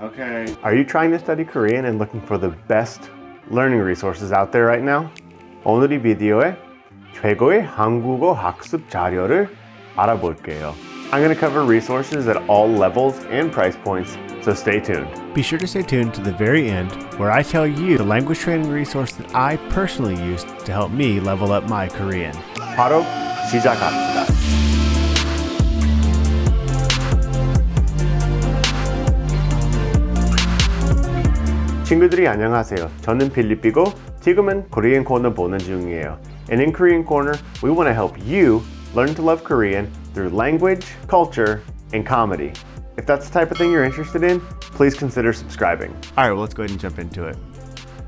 Okay. Are you trying to study Korean and looking for the best learning resources out there right now? 오늘 이 비디오에 최고의 한국어 학습 자료를 알아볼게요. I'm going to cover resources at all levels and price points, so stay tuned. Be sure to stay tuned to the very end where I tell you the language training resource that I personally used to help me level up my Korean. 바로 시작합니다. 친구들이 안녕하세요. 저는 필리피고 지금은 Korean Corner 보는 중이에요. And in Korean Corner, we want to help you learn to love Korean through language, culture, and comedy. If that's the type of thing you're interested in, please consider subscribing. All right, well, let's go ahead and jump into it.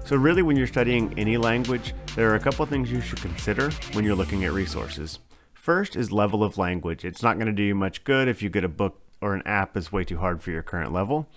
So really, when you're studying any language, there are a couple of things you should consider when you're looking at resources. First is level of language. It's not going to do you much good if you get a book or an app that's way too hard for your current level.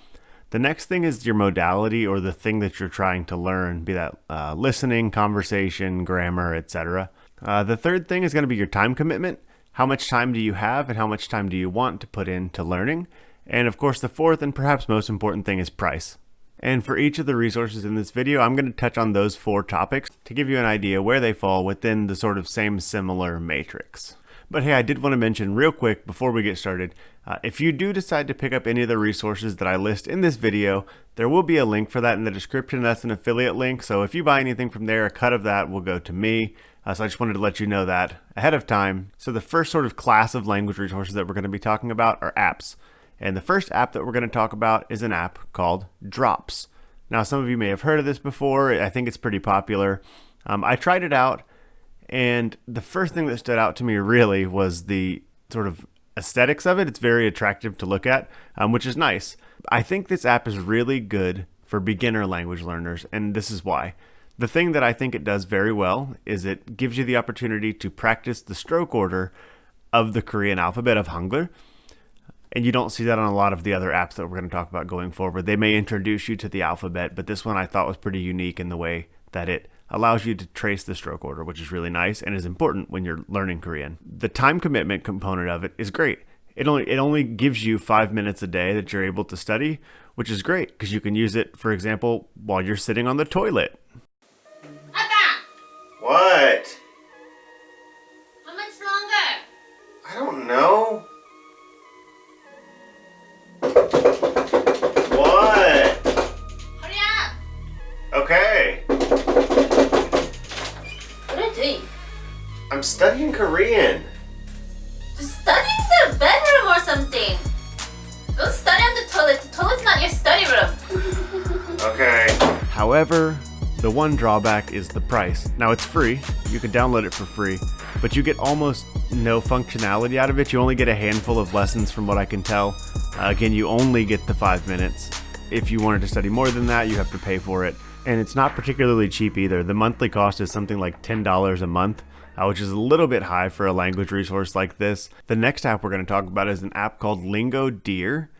The next thing is your modality or the thing that you're trying to learn, be that listening, conversation, grammar, etc. The third thing is going to be your time commitment. How much time do you have and how much time do you want to put into learning? And of course, the fourth and perhaps most important thing is price. And for each of the resources in this video, I'm going to touch on those four topics to give you an idea where they fall within the sort of same similar matrix. But hey, I did want to mention real quick before we get started, if you do decide to pick up any of the resources that I list in this video, there will be a link for that in the description. That's an affiliate link. So if you buy anything from there, a cut of that will go to me. So I just wanted to let you know that ahead of time. So the first sort of class of language resources that we're going to be talking about are apps. And the first app that we're going to talk about is an app called Drops. Now, some of you may have heard of this before. I think it's pretty popular. I tried it out. And the first thing that stood out to me really was the sort of aesthetics of it. It's very attractive to look at, which is nice. I think this app is really good for beginner language learners, and this is why. The thing that I think it does very well is it gives you the opportunity to practice the stroke order of the Korean alphabet of Hangul. And you don't see that on a lot of the other apps that we're going to talk about going forward. They may introduce you to the alphabet, but this one I thought was pretty unique in the way that it allows you to trace the stroke order, which is really nice and is important when you're learning Korean. The time commitment component of it is great. It only gives you 5 minutes a day that you're able to study, which is great because you can use it, for example, while you're sitting on the toilet. What? How much longer? I don't know. What? Hurry up! Okay. What are you doing? I'm studying Korean. Just study in the bedroom or something. Don't study on the toilet. The toilet's not your study room. Okay. However, the one drawback is the price. Now it's free, you can download it for free, but you get almost no functionality out of it. You only get a handful of lessons from what I can tell. Again, you only get the 5 minutes. If you wanted to study more than that, you have to pay for it. And it's not particularly cheap either. The monthly cost is something like $10 a month, which is a little bit high for a language resource like this. The next app we're going to talk about is an app called Lingo Deer.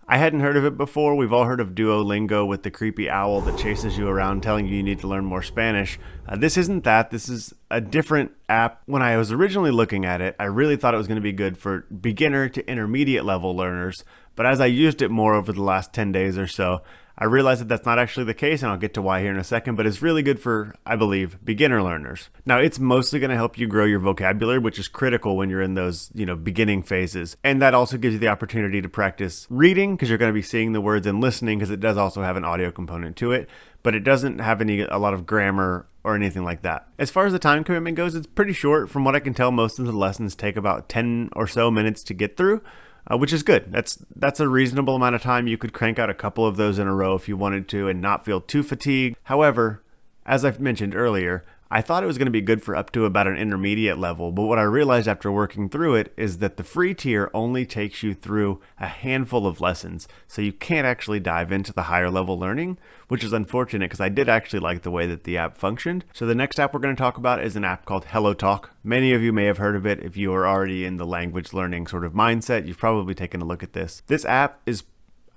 I hadn't heard of it before. We've all heard of Duolingo with the creepy owl that chases you around telling you need to learn more Spanish. This isn't that. This is a different app. When I was originally looking at it, I really thought it was going to be good for beginner to intermediate level learners. But as I used it more over the last 10 days or so, I realized that that's not actually the case, and I'll get to why here in a second, but it's really good for, I believe, beginner learners. Now, it's mostly going to help you grow your vocabulary, which is critical when you're in those, beginning phases. And that also gives you the opportunity to practice reading, because you're going to be seeing the words, and listening, because it does also have an audio component to it, but it doesn't have a lot of grammar or anything like that. As far as the time commitment goes, it's pretty short. From what I can tell, most of the lessons take about 10 or so minutes to get through. Which is good. That's a reasonable amount of time. You could crank out a couple of those in a row if you wanted to and not feel too fatigued. However, as I've mentioned earlier, I thought it was going to be good for up to about an intermediate level, but what I realized after working through it is that the free tier only takes you through a handful of lessons, so you can't actually dive into the higher level learning, which is unfortunate because I did actually like the way that the app functioned. So the next app we're going to talk about is an app called HelloTalk. Many of you may have heard of it. If you are already in the language learning sort of mindset, you've probably taken a look at this. This app is,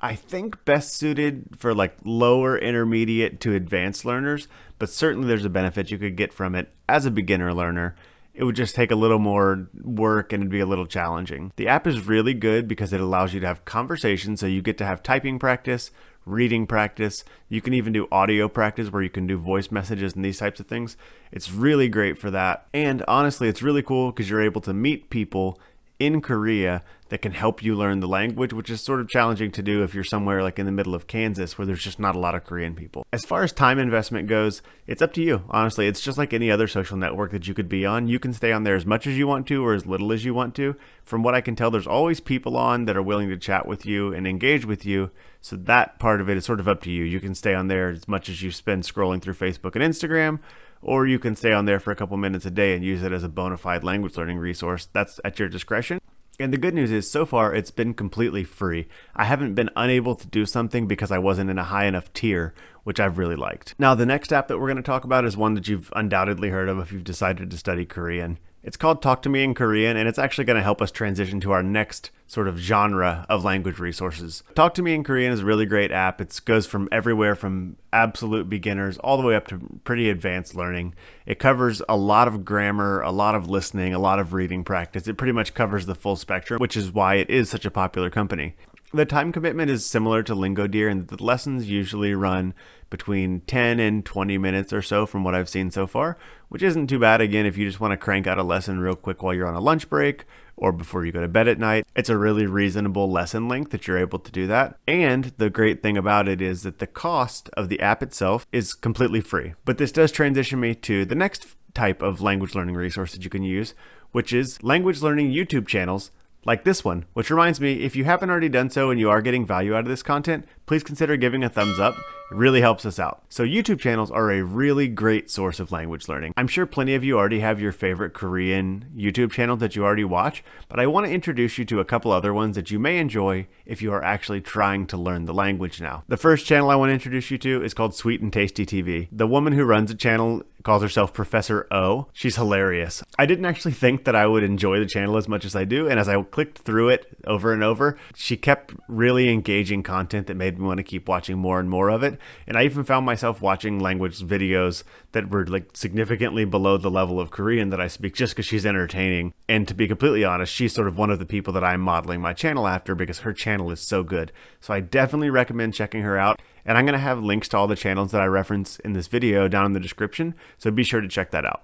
I think, best suited for like lower intermediate to advanced learners, but certainly there's a benefit you could get from it as a beginner learner. It would just take a little more work and it'd be a little challenging. The app is really good because it allows you to have conversations, so you get to have typing practice, reading practice. You can even do audio practice where you can do voice messages and these types of things. It's really great for that. And honestly, it's really cool because you're able to meet people in Korea that can help you learn the language, which is sort of challenging to do if you're somewhere like in the middle of Kansas where there's just not a lot of Korean people. As far as time investment goes, it's up to you. Honestly, it's just like any other social network that you could be on. You can stay on there as much as you want to or as little as you want to. From what I can tell, there's always people on that are willing to chat with you and engage with you. So that part of it is sort of up to you. You can stay on there as much as you spend scrolling through Facebook and Instagram, or you can stay on there for a couple minutes a day and use it as a bona fide language learning resource. That's at your discretion. And the good news is, so far, it's been completely free. I haven't been unable to do something because I wasn't in a high enough tier, which I've really liked. Now, the next app that we're going to talk about is one that you've undoubtedly heard of if you've decided to study Korean. It's called Talk to Me in Korean, and it's actually going to help us transition to our next sort of genre of language resources. Talk to Me in Korean is a really great app. It goes from everywhere from absolute beginners all the way up to pretty advanced learning. It covers a lot of grammar, a lot of listening, a lot of reading practice. It pretty much covers the full spectrum, which is why it is such a popular company. The time commitment is similar to Lingo, and the lessons usually run between 10 and 20 minutes or so from what I've seen so far, which isn't too bad. Again, if you just want to crank out a lesson real quick while you're on a lunch break or before you go to bed at night, it's a really reasonable lesson length that you're able to do that. And the great thing about it is that the cost of the app itself is completely free. But this does transition me to the next type of language learning resource that you can use, which is language learning YouTube channels like this one, which reminds me, if you haven't already done so and you are getting value out of this content, please consider giving a thumbs up. It really helps us out. So YouTube channels are a really great source of language learning. I'm sure plenty of you already have your favorite Korean YouTube channel that you already watch, but I want to introduce you to a couple other ones that you may enjoy if you are actually trying to learn the language now. The first channel I want to introduce you to is called Sweet and Tasty TV. The woman who runs the channel calls herself Professor O. She's hilarious. I didn't actually think that I would enjoy the channel as much as I do, and as I clicked through it over and over, she kept really engaging content that made me want to keep watching more and more of it. And I even found myself watching language videos that were like significantly below the level of Korean that I speak just because she's entertaining. And to be completely honest, she's sort of one of the people that I'm modeling my channel after because her channel is so good. So I definitely recommend checking her out. And I'm going to have links to all the channels that I reference in this video down in the description, so be sure to check that out.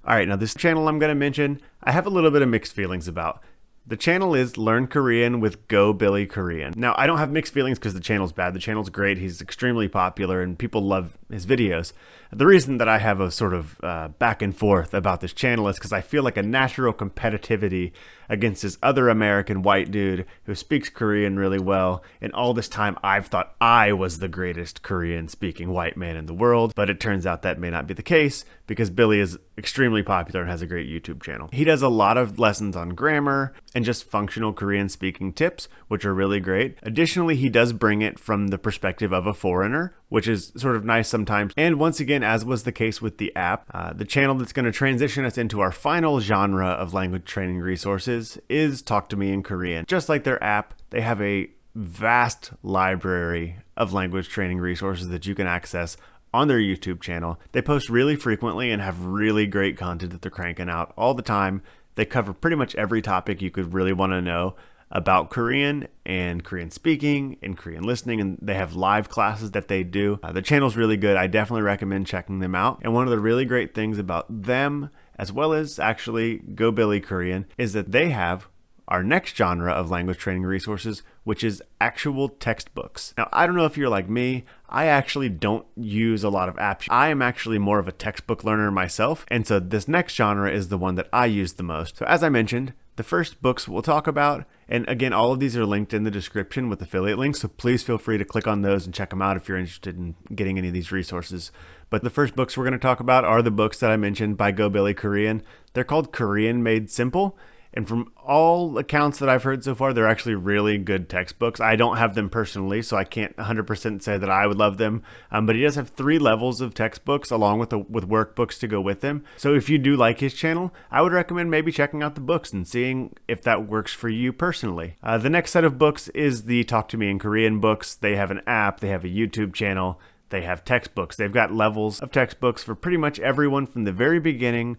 All right, now this channel I'm going to mention, I have a little bit of mixed feelings about. The channel is Learn Korean with Go Billy Korean. Now, I don't have mixed feelings because the channel's bad. The channel's great. He's extremely popular and people love his videos. The reason that I have a sort of back and forth about this channel is because I feel like a natural competitivity against this other American white dude who speaks Korean really well. And all this time, I've thought I was the greatest Korean-speaking white man in the world. But it turns out that may not be the case because Billy is extremely popular and has a great YouTube channel. He does a lot of lessons on grammar and just functional Korean speaking tips, which are really great. Additionally, he does bring it from the perspective of a foreigner, which is sort of nice sometimes. And once again, as was the case with the app, the channel that's going to transition us into our final genre of language training resources is Talk to Me in Korean. Just like their app, they have a vast library of language training resources that you can access on their YouTube channel. They post really frequently and have really great content that they're cranking out all the time. They cover pretty much every topic you could really want to know about Korean and Korean speaking and Korean listening, and they have live classes that they do. The channel's really good. I definitely recommend checking them out. And one of the really great things about them, as well as actually Go Billy Korean, is that they have our next genre of language training resources, which is actual textbooks. Now, I don't know if you're like me, I actually don't use a lot of apps. I am actually more of a textbook learner myself, and so this next genre is the one that I use the most. So as I mentioned, the first books we'll talk about, and again, all of these are linked in the description with affiliate links, so please feel free to click on those and check them out if you're interested in getting any of these resources. But the first books we're going to talk about are the books that I mentioned by Go Billy Korean. They're called Korean Made Simple. And from all accounts that I've heard so far, they're actually really good textbooks. I don't have them personally, so I can't 100% say that I would love them. But he does have 3 levels of textbooks along with workbooks to go with them. So if you do like his channel, I would recommend maybe checking out the books and seeing if that works for you personally. The next set of books is the Talk to Me in Korean books. They have an app, they have a YouTube channel, they have textbooks. They've got levels of textbooks for pretty much everyone from the very beginning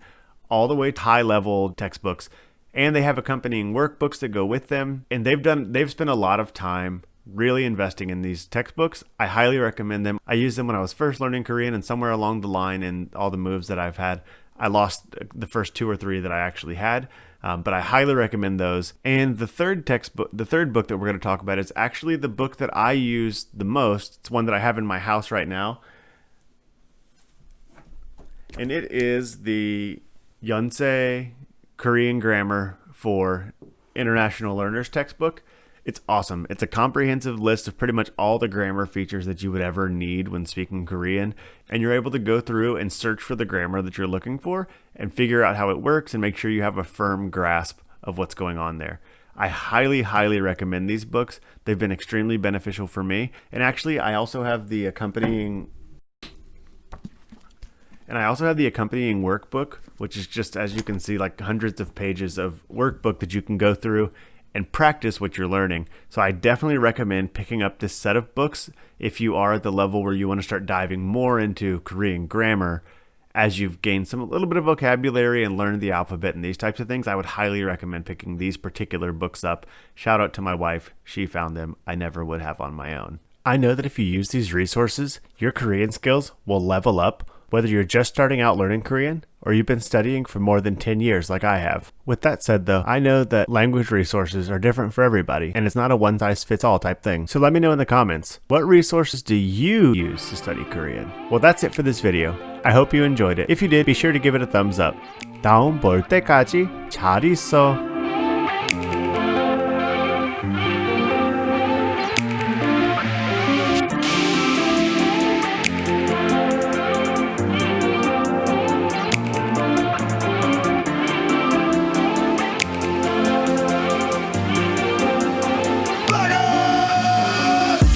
all the way to high-level textbooks. And they have accompanying workbooks that go with them. And they've spent a lot of time really investing in these textbooks. I highly recommend them. I used them when I was first learning Korean, and somewhere along the line in all the moves that I've had, I lost the first 2 or 3 that I actually had. But I highly recommend those. And the third book that we're going to talk about is actually the book that I use the most. It's one that I have in my house right now. And it is the Yonsei Korean Grammar for International Learners textbook. It's awesome. It's a comprehensive list of pretty much all the grammar features that you would ever need when speaking Korean. And you're able to go through and search for the grammar that you're looking for and figure out how it works and make sure you have a firm grasp of what's going on there. I highly, highly recommend these books. They've been extremely beneficial for me. And actually, I also have the accompanying workbook, which is just, as you can see, like hundreds of pages of workbook that you can go through and practice what you're learning. So I definitely recommend picking up this set of books if you are at the level where you want to start diving more into Korean grammar. As you've gained a little bit of vocabulary and learned the alphabet and these types of things, I would highly recommend picking these particular books up. Shout out to my wife. She found them. I never would have on my own. I know that if you use these resources, your Korean skills will level up, whether you're just starting out learning Korean or you've been studying for more than 10 years like I have. With that said though, I know that language resources are different for everybody and it's not a one-size-fits-all type thing. So let me know in the comments, what resources do you use to study Korean? Well, that's it for this video. I hope you enjoyed it. If you did, be sure to give it a thumbs up. 다음 볼 때까지 잘 있어.